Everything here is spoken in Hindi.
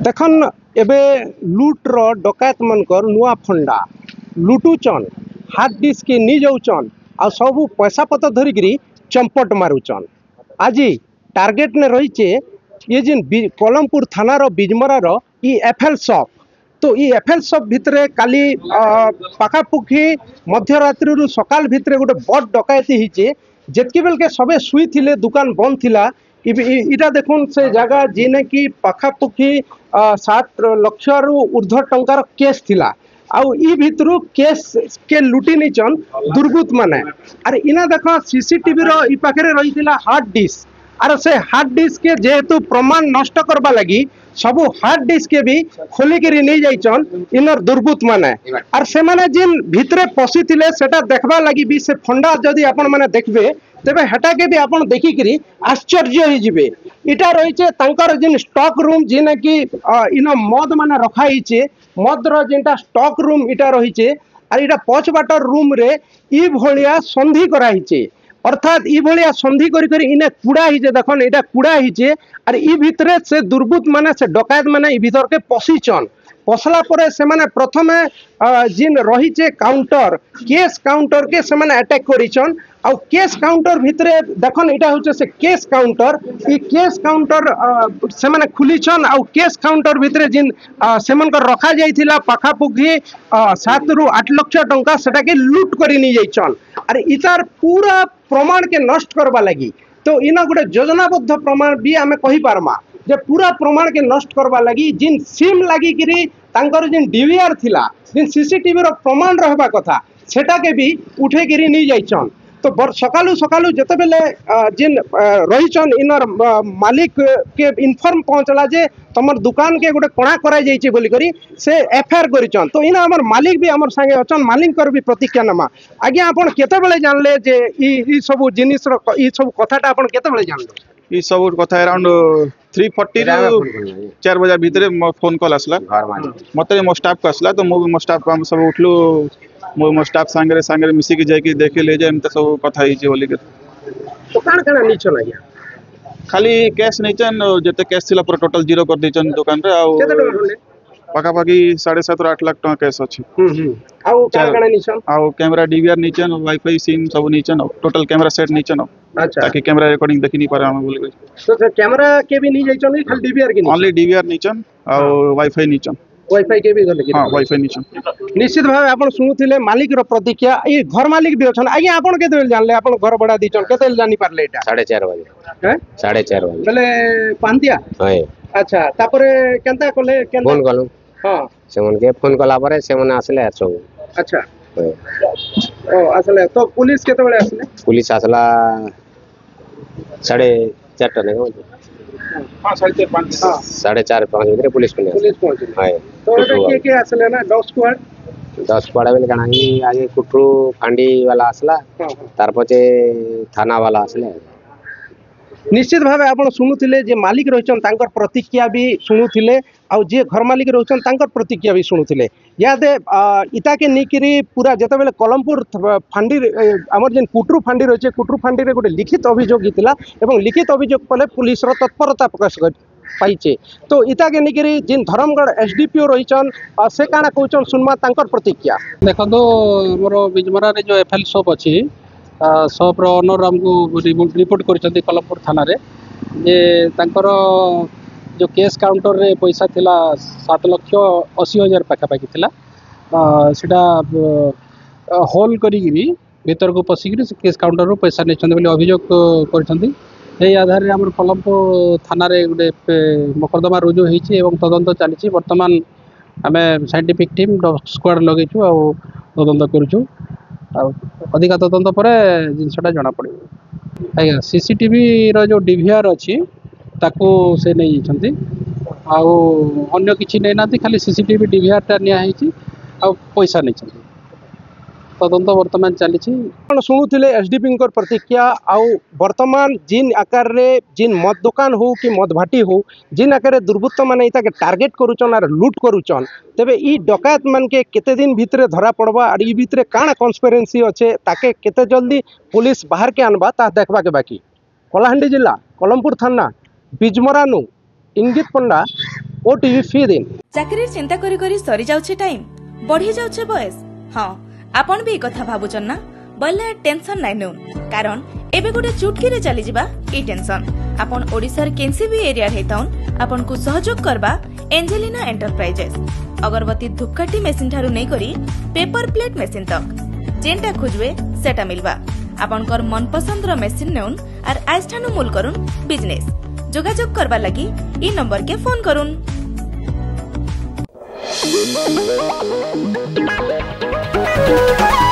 देखन एबे लुट्र डकायत मनकर नुआ फंडा लुटुचन हार्ड डिस्क के नी जाऊचन आ सबू पैसा पतर धरिकी चंपट मारुचन। आज टार्गेट ने रही ये जिन कलमपुर थानार बिजमरार एफएल शॉप तो एफएल शॉप भितरे काली पाखापुखी मध्यरात्रि सकाल भितरे गोटे बड़ डकायती होचे जितकी बेल के सबे शुई थिले दुकान बंद थिला। इटा देखुन से जगह जिने की पाखापुखी 7 लाख रु ऊर्ध्व टंकार केस थिला आउ ई भितरु केस के लुटी निचन दुर्बृत्त माने। अरे इना देखो सीसीटीवी रो ई पाखरे रहिथिला हार्ड डिस्क आर से हार्ड डिस्क के जेहेतु प्रमाण नष्ट करबा लगी सबू हार्ड डिस्क के भी खोलिकी नहीं जाइछन इनर दुर्बृत्त माने। आर से माने जिन भितरे पसी थिले सेटा देखबा लगी भी से फंडा जदी आपण माने देखबे तेबे हेटा के भी आपण देखि करी आश्चर्य हो जिवे। इटा रहिছে तांकर जिन स्टॉक रूम जिने कि इन मद माने रखा हिचे मद रो जिनटा स्टॉक रूम इटा रहिছে आर इटा पछ बाटर रूम रे ई भलिया संधि करा हिचे अर्थात ई भलिया संधि करी करी इने कुड़ा हिचे देखन इटा कुड़ा हिचे आर ई भितरे से दुर्बृत्त माने से डकायत माने ई भीतर के पसिचन पसला परे से माने प्रथमे जिन रहिছে काउंटर केस काउंटर के से माने अटैक करिचन आउ केस काउंटर भितरे देखन इटा होचे से केस काउंटर ई केस काउंटर से माने खुलिचन आउ केस काउंटर भितरे जिन से मन कर रखा जाइथिला पाखापुखी 7 रु 8 लाख टंका सेटा के लूट करी नि जाइचन। अरे इतार पूरा प्रमाण के नष्ट करबा लगी तो इना गोटे योजनाबद्ध प्रमाण भी आमे कहि पारमा जे पूरा प्रमाण के नष्ट करबा लगी जिन सिम लगी किरी तांकर जिन डीवीआर थिला जिन सीसीटीवी रो प्रमाण रहबा कथा सेटा के भी उठे गिरी नहीं जाइछन। तो सकालू सकालू जते बेले जिन रहिछन इनर मालिक के इन्फॉर्म पहुंचला जे तमर दुकान के गोटे कोणा कराई जाइछे बोली करी से एफआईआर करिछन। तो इना हमर मालिक भी हमर संगे अछन मालिक कर भी प्रतिक्रिया नमा आगे आपण केते बेले जानले जे ई सब जिनिस रो ई सब कथाटा आपण केते बेले जानले ई सब कथा अराउंड 3:40 रु 4 बजे भीतर फोन कॉल आसला मते मो स्टाफ को आसला तो मो स्टाफ को हम सब उठलु मो स्टाफ सांगरे सांगरे मिसी के जाय के देखे ले जे हम त सब कथा ही जे बोली के तो काण नीचन आया खाली कैश नैचन जते कैश थिला पूरा टोटल जीरो कर देचन दुकान रे आउ केते टका होले पाका पाकी 7.5 8 लाख टका कैश अछि। आउ काण नीचन आउ कैमरा डीवीआर नीचन वाईफाई सिम सब नीचन टोटल कैमरा सेट नीचन अच्छा ताकि कैमरा रिकॉर्डिंग देखि नहीं पारे हम बोली तो कैमरा के भी नहीं जाइछन खाली डीवीआर के ओनली डीवीआर नीचन आउ वाईफाई नीचन वाईफाई के भी गले हां वाईफाई नीचन निश्चित भाव आपण सुनुथिले मालिक रो प्रतिक्रिया ये घर मालिक भी अछन आगे आपण केते बेल जानले आपण घर बड़ा दिचन केते जानि पारले एटा 4:30 बजे हैं 4:30 बजे बेले पांतिया हाय अच्छा तापरे केनता कोले केनता फोन कलु हां सेमन के फोन कला परे सेमन आसले सब अच्छा ओ आसले तो पुलिस केते बेले आसले पुलिस आसला 4:30 टने हां 4:30 4:30 5 बजे पुलिस पहुंची हाय तो के आसले ना 10 स्क्वाड बेले कना ही आगे कुटरू फांडी वाला आसला तार पछे थाना वाला आसले। निश्चित भाव आपण शुणुले जे मालिक रहिछन तांकर प्रतिक्रिया भी शुणुले आउ जे घर मालिक रहिछन तांकर प्रतिक्रिया भी शुणुले यादे इता के निकरी पूरा जते बेले कलमपुर फांडी हमर जेन कुटरू फांडी रहिछे कुटरू फांडी रे गोटे लिखित अभियोग हितला एवं लिखित अभियोग पले पुलिस रो तत्परता प्रकाश पाइचे। तो इता के निकरी जिन धर्मगढ़ एसडीपीओ रहिछन से काना कहउछन सुनमा तांकर प्रतिक्रिया देखो मोर बिजमरा रे जो एफएल शॉप अछि शॉप रो ओनर हमको रिपोर्ट कर कलमपुर थाना रे जे तांकर जो केस काउंटर रे पैसा थिला 7,80,000 पाखापाखि थिला सेटा होल करी भीतर को पसिक केस काउंटर रो पैसा नहीं अभियोग कर आधार आम कलमपुर थाना रे गोटे मकदमा रुजु होती तदंत चली बर्तमान आम साइंटिफिक टीम स्क्वाड लगेचु आ तदंत करुचु अधिका तदंत पर जिनसटा जना पड़े आज्ञा सीसीटीवी रो जो डीवीआर अच्छी ताकू से नहीं अन्य किसी नहीं ना खाली सीसीटीवी डीवीआर टा नियाही आ पैसा नहीं तदंत वर्तमान चली शुणुले एसडीपी प्रतिक्रिया आउ वर्तमान जिन आकार रे जिन मद दुकान हो कि मद भाटी हो जिन आकार दुर्बृत्त माने इता के टार्गेट करुचन और लूट करुचन तेबे ई डकायत मान के केते दिन भितरे धरा पड़वा और ई भितरे काना कन्स्पिरेसी अच्छे ताके केते जल्दी पुलिस बाहर के आनबा ता देखबा के बाकी। कलाहांडी जिला कलमपुर थाना बिजमरानु इंगित पंडा ओटीवी फी दिन चाकरी चिंता करी करी सरी जाउछे टाइम बढ़ी जाउछे बयस। हाँ आपण भी कथा भाबुचन ना बोले टेंशन नाइ नो कारण एबे गोटे चुटकी रे चली जिबा ई टेंशन आपण ओडिसार केनसी भी एरिया हेताउन आपण को सहयोग करबा एंजेलिना एंटरप्राइजेस अगरबत्ती धूपकाठी मेसिन ठारू नै करी पेपर प्लेट मेसिन तक जेनटा खोजवे सेटा मिलबा आपनकर मनपसंद रो मेसिन नेउन आर आज ठानु मूल करुन बिजनेस जोगाजोग करबा लगी ई नंबर के फोन करुन। We'll be right back.